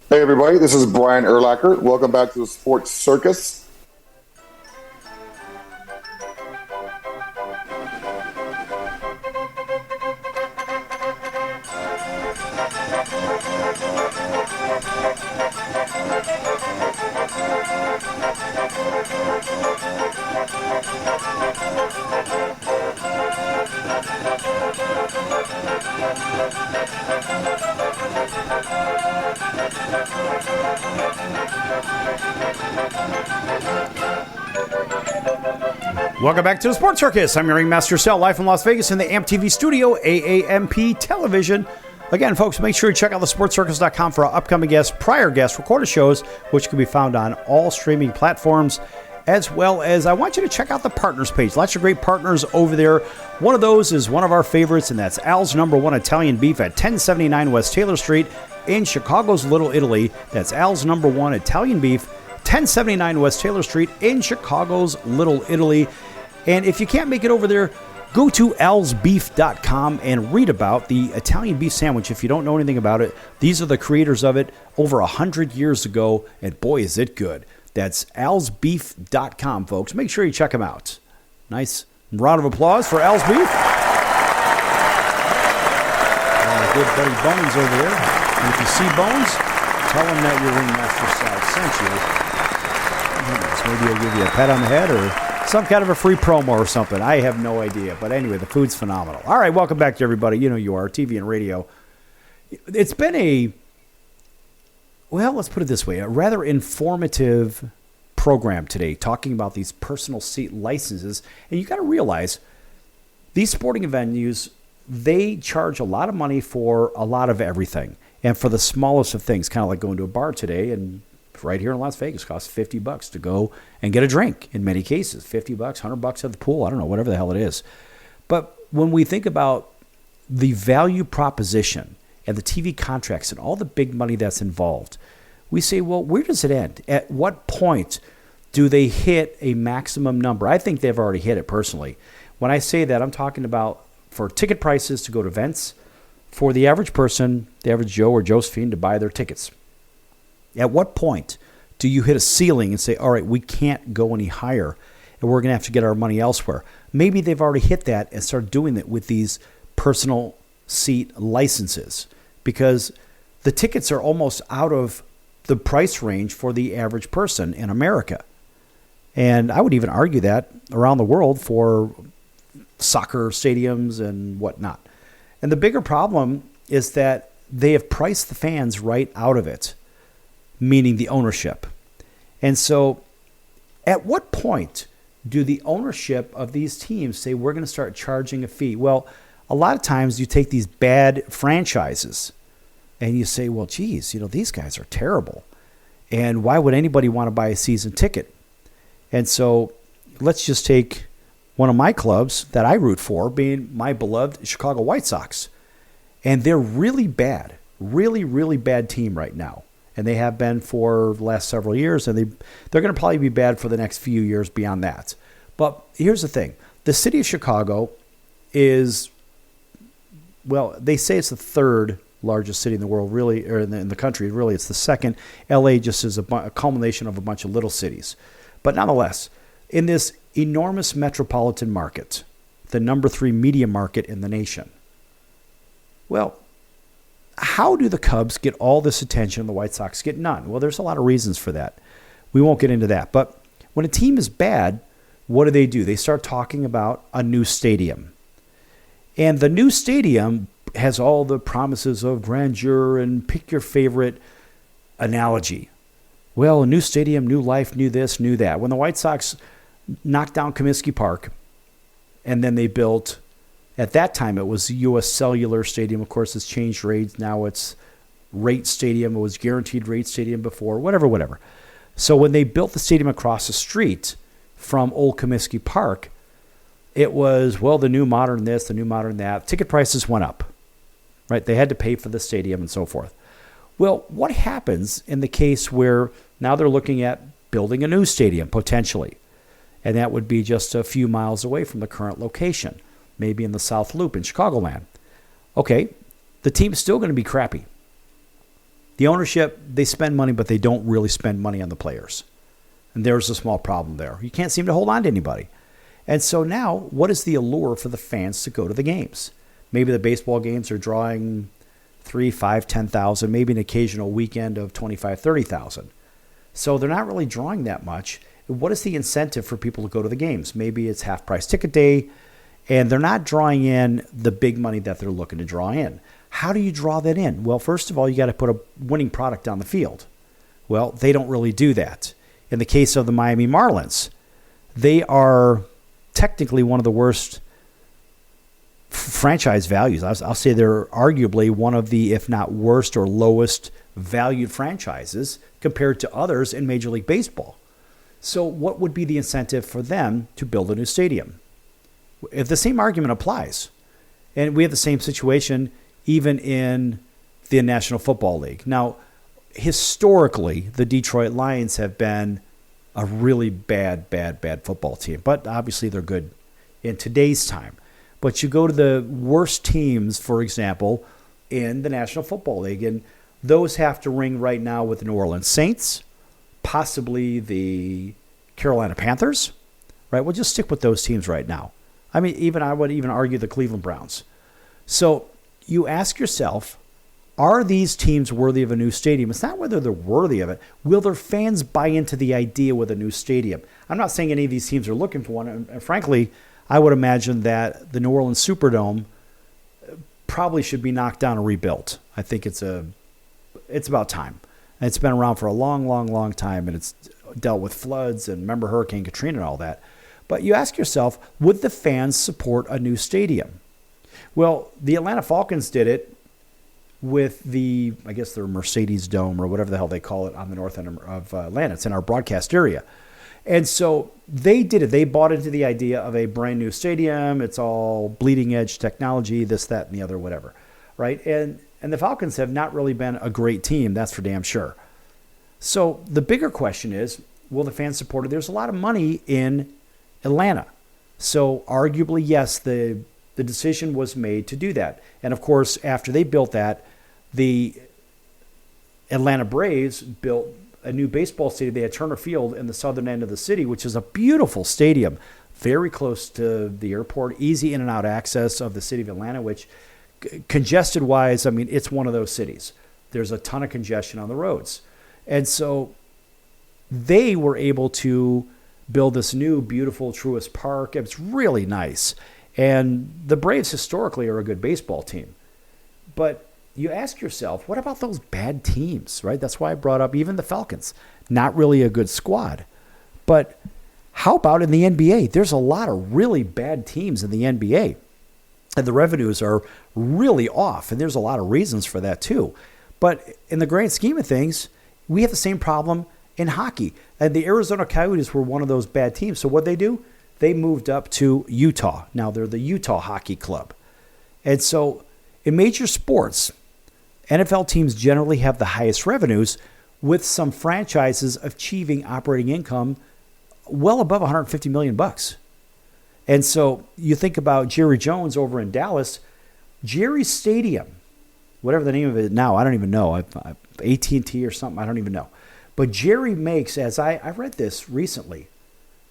Hey everybody, this is Brian Urlacher. Welcome back to the Sports Circus. Welcome back to the Sports Circus. I'm your ringmaster, Sal, live from Las Vegas in the AMP TV studio, AAMP television. Again, folks, make sure you check out thesportscircus.com for our upcoming guests, prior guests, recorded shows, which can be found on all streaming platforms, as well as I want you to check out the partners page. Lots of great partners over there. One of those is one of our favorites, and that's Al's Number One Italian Beef at 1079 West Taylor Street in Chicago's Little Italy. That's Al's Number One Italian Beef, 1079 West Taylor Street in Chicago's Little Italy. And if you can't make it over there, go to alsbeef.com and read about the Italian beef sandwich. If you don't know anything about it, these are the creators of it over 100 years ago, and boy, is it good. That's alsbeef.com, folks. Make sure you check them out. Nice round of applause for Al's Beef. Good buddy Bones over there. And if you see Bones, tell him that your ringmaster Sal sent you. Maybe he'll give you a pat on the head or some kind of a free promo or something. I have no idea. But anyway, the food's phenomenal. All right, welcome back to everybody. You know you are, TV and radio. It's been let's put it this way, a rather informative program today, talking about these personal seat licenses. And you got to realize, these sporting venues, they charge a lot of money for a lot of everything. And for the smallest of things, kind of like going to a bar today, and right here in Las Vegas, costs $50 to go and get a drink in many cases. $50, $100 at the pool, I don't know, whatever the hell it is. But when we think about the value proposition and the TV contracts and all the big money that's involved, we say, well, where does it end? At what point do they hit a maximum number? I think they've already hit it personally. When I say that, I'm talking about for ticket prices to go to events, for the average person, the average Joe or Josephine, to buy their tickets. At what point do you hit a ceiling and say, all right, we can't go any higher and we're going to have to get our money elsewhere? Maybe they've already hit that and started doing it with these personal seat licenses, because the tickets are almost out of the price range for the average person in America. And I would even argue that around the world for soccer stadiums and whatnot. And the bigger problem is that they have priced the fans right out of it, meaning the ownership. And so at what point do the ownership of these teams say, we're going to start charging a fee? Well, a lot of times you take these bad franchises and you say, well, geez, these guys are terrible. And why would anybody want to buy a season ticket? And so let's just take one of my clubs that I root for, being my beloved Chicago White Sox. And they're really bad, really, really bad team right now. And they have been for the last several years, and they're going to probably be bad for the next few years beyond that. But here's the thing. The city of Chicago is, well, they say it's the third largest city in the world, really, or in the country. Really, it's the second. LA just is a culmination of a bunch of little cities. But nonetheless, in this enormous metropolitan market, the number 3 media market in the nation, well, how do the Cubs get all this attention and the White Sox get none? Well, there's a lot of reasons for that. We won't get into that. But when a team is bad, what do? They start talking about a new stadium. And the new stadium has all the promises of grandeur and pick your favorite analogy. Well, a new stadium, new life, new this, new that. When the White Sox knocked down Comiskey Park, and then they built, at that time it was the U.S. Cellular Stadium. Of course, it's changed rates. Now it's Rate Stadium. It was Guaranteed Rate Stadium before, whatever. So when they built the stadium across the street from old Comiskey Park, it was, well, the new modern this, the new modern that. Ticket prices went up, right? They had to pay for the stadium and so forth. Well, what happens in the case where now they're looking at building a new stadium, potentially, and that would be just a few miles away from the current location, maybe in the South Loop in Chicagoland. Okay, the team's still going to be crappy. The ownership, they spend money, but they don't really spend money on the players. And there's a small problem there. You can't seem to hold on to anybody. And so now, what is the allure for the fans to go to the games? Maybe the baseball games are drawing 3, 5, 10,000, maybe an occasional weekend of 25, 30,000. So they're not really drawing that much. What is the incentive for people to go to the games? Maybe it's half-price ticket day, and they're not drawing in the big money that they're looking to draw in. How do you draw that in? Well, first of all, you got to put a winning product on the field. Well, they don't really do that. In the case of the Miami Marlins, they are technically one of the worst franchise values. I'll say they're arguably one of the, if not worst or lowest valued franchises compared to others in Major League Baseball. So what would be the incentive for them to build a new stadium? If the same argument applies, and we have the same situation even in the National Football League. Now, historically, the Detroit Lions have been a really bad football team, but obviously they're good in today's time. But you go to the worst teams, for example, in the National Football League, and those have to ring right now with the New Orleans Saints, possibly the Carolina Panthers, right? We'll just stick with those teams right now. I mean, I would even argue the Cleveland Browns. So you ask yourself, are these teams worthy of a new stadium? It's not whether they're worthy of it. Will their fans buy into the idea with a new stadium? I'm not saying any of these teams are looking for one. And frankly, I would imagine that the New Orleans Superdome probably should be knocked down and rebuilt. I think it's about time. And it's been around for a long time, and it's dealt with floods and remember Hurricane Katrina and all that. But you ask yourself, would the fans support a new stadium? Well, the Atlanta Falcons did it with I guess their Mercedes Dome or whatever the hell they call it on the north end of Atlanta. It's in our broadcast area. And so they did it. They bought into the idea of a brand new stadium. It's all bleeding edge technology, this, that, and the other, whatever, right? And the Falcons have not really been a great team, that's for damn sure. So the bigger question is, will the fans support it? There's a lot of money in Atlanta. So arguably, yes, the decision was made to do that. And of course, after they built that, the Atlanta Braves built a new baseball stadium. They had Turner Field in the southern end of the city, which is a beautiful stadium, very close to the airport, easy in and out access of the city of Atlanta, which congested-wise, I mean, it's one of those cities. There's a ton of congestion on the roads. And so they were able to build this new, beautiful Truist Park. It's really nice. And the Braves historically are a good baseball team. But you ask yourself, what about those bad teams, right? That's why I brought up even the Falcons. Not really a good squad. But how about in the NBA? There's a lot of really bad teams in the NBA. And the revenues are really off. And there's a lot of reasons for that too. But in the grand scheme of things, we have the same problem in hockey. And the Arizona Coyotes were one of those bad teams. So what they do? They moved up to Utah. Now they're the Utah Hockey Club. And so in major sports, NFL teams generally have the highest revenues, with some franchises achieving operating income well above $150 million. And so you think about Jerry Jones over in Dallas, Jerry's Stadium, whatever the name of it now, I don't even know, AT&T or something, I don't even know. But Jerry makes, as I read this recently,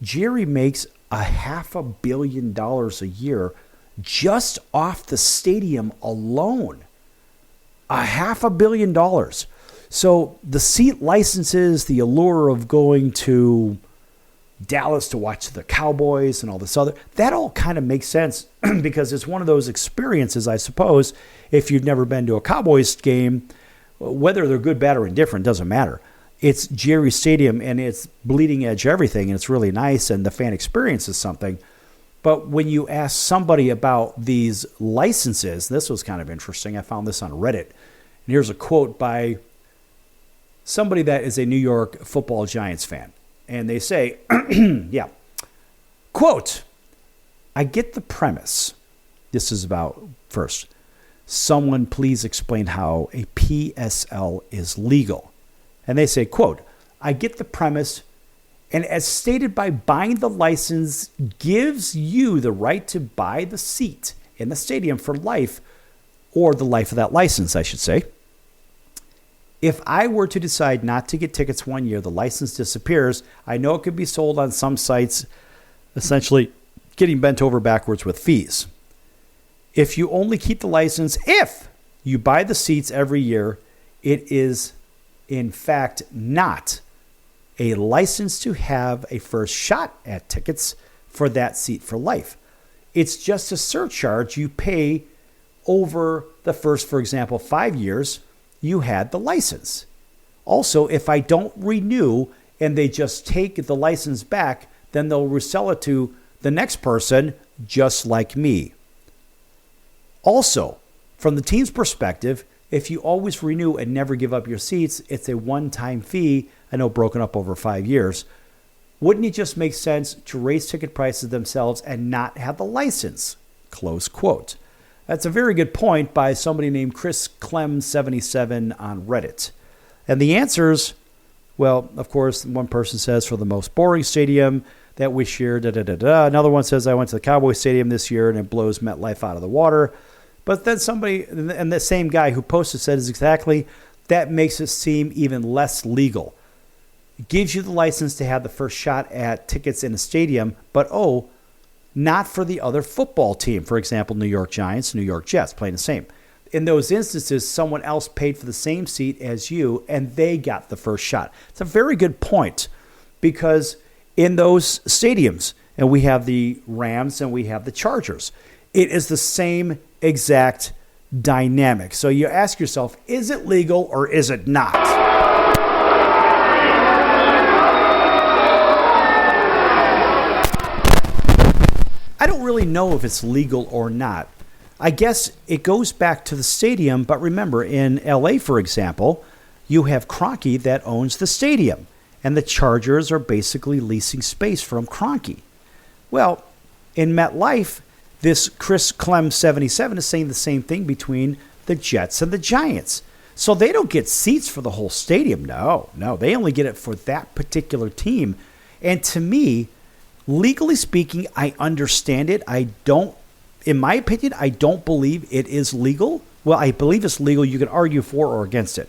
Jerry makes $500 million a year just off the stadium alone. $500 million. So the seat licenses, the allure of going to Dallas to watch the Cowboys and all this other. That all kind of makes sense because it's one of those experiences, I suppose, if you've never been to a Cowboys game, whether they're good, bad, or indifferent, doesn't matter. It's Jerry Stadium, and it's bleeding edge everything, and it's really nice, and the fan experience is something. But when you ask somebody about these licenses, this was kind of interesting. I found this on Reddit. And here's a quote by somebody that is a New York Football Giants fan. And they say, yeah, quote, I get the premise. This is about, first, someone please explain how a PSL is legal. And they say, quote, I get the premise, and as stated by buying the license gives you the right to buy the seat in the stadium for life, or the life of that license, I should say. If I were to decide not to get tickets 1 year, the license disappears. I know it could be sold on some sites, essentially getting bent over backwards with fees. If you only keep the license, if you buy the seats every year, it is in fact not a license to have a first shot at tickets for that seat for life. It's just a surcharge you pay over the first, for example, 5 years you had the license. Also, if I don't renew and they just take the license back, then they'll resell it to the next person just like me. Also, from the team's perspective, if you always renew and never give up your seats, it's a one-time fee, I know broken up over 5 years. Wouldn't it just make sense to raise ticket prices themselves and not have the license? Close quote. That's a very good point by somebody named Chris Clem77 on Reddit. And the answers, well, of course, one person says for the most boring stadium that we share, da-da-da-da. Another one says I went to the Cowboy Stadium this year and it blows MetLife out of the water. But then somebody, and the same guy who posted said is exactly, that makes it seem even less legal. It gives you the license to have the first shot at tickets in a stadium, but not for the other football team. For example, New York Giants, New York Jets, playing the same. In those instances, someone else paid for the same seat as you, and they got the first shot. It's a very good point, because in those stadiums, and we have the Rams and we have the Chargers, it is the same exact dynamic. So you ask yourself, is it legal or is it not? I don't really know if it's legal or not. I guess it goes back to the stadium, but remember, in LA, for example, you have Kroenke that owns the stadium, and the Chargers are basically leasing space from Kroenke. Well, in MetLife, this Chris Clem77 is saying the same thing between the Jets and the Giants. So they don't get seats for the whole stadium. No, they only get it for that particular team. And to me, legally speaking, I understand it. In my opinion, I don't believe it is legal. Well, I believe it's legal. You can argue for or against it.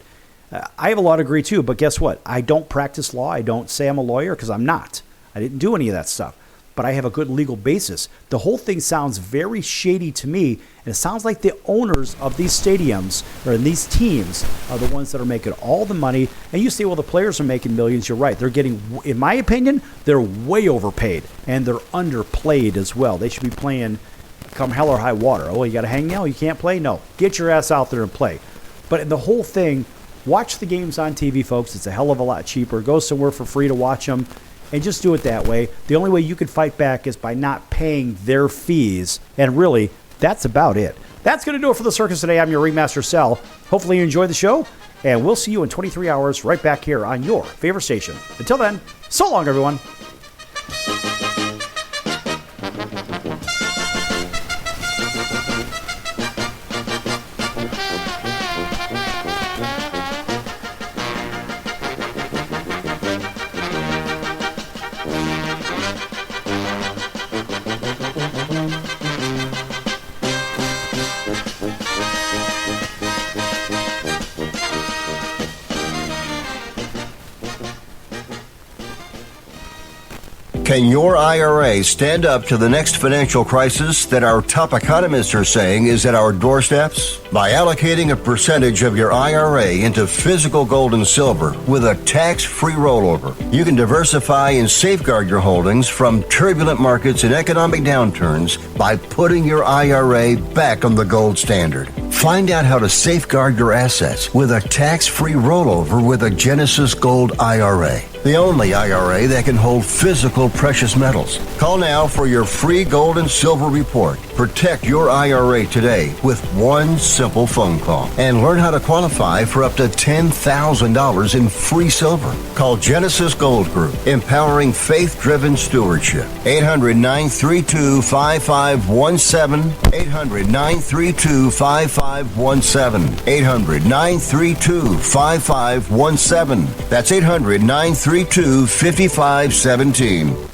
I have a law degree too, but guess what? I don't practice law. I don't say I'm a lawyer because I'm not. I didn't do any of that stuff. But I have a good legal basis. The whole thing sounds very shady to me, and it sounds like the owners of these stadiums or in these teams are the ones that are making all the money. And you say, well, the players are making millions. You're right. They're getting, in my opinion, they're way overpaid, and they're underplayed as well. They should be playing come hell or high water. Oh, you got to hang now? You can't play? No. Get your ass out there and play. But in the whole thing, watch the games on TV, folks. It's a hell of a lot cheaper. Go somewhere for free to watch them. And just do it that way. The only way you can fight back is by not paying their fees. And really, that's about it. That's going to do it for the circus today. I'm your Ringmaster Sal. Hopefully you enjoyed the show. And we'll see you in 23 hours right back here on your favorite station. Until then, so long, everyone. Can your IRA stand up to the next financial crisis that our top economists are saying is at our doorsteps? By allocating a percentage of your IRA into physical gold and silver with a tax-free rollover, you can diversify and safeguard your holdings from turbulent markets and economic downturns by putting your IRA back on the gold standard. Find out how to safeguard your assets with a tax-free rollover with a Genesis Gold IRA, the only IRA that can hold physical precious metals. Call now for your free gold and silver report. Protect your IRA today with one simple phone call and learn how to qualify for up to $10,000 in free silver. Call Genesis Gold Group, empowering faith-driven stewardship. 800-932-5517. 800-932-5517. 800-932-5517. That's 800-932-5517.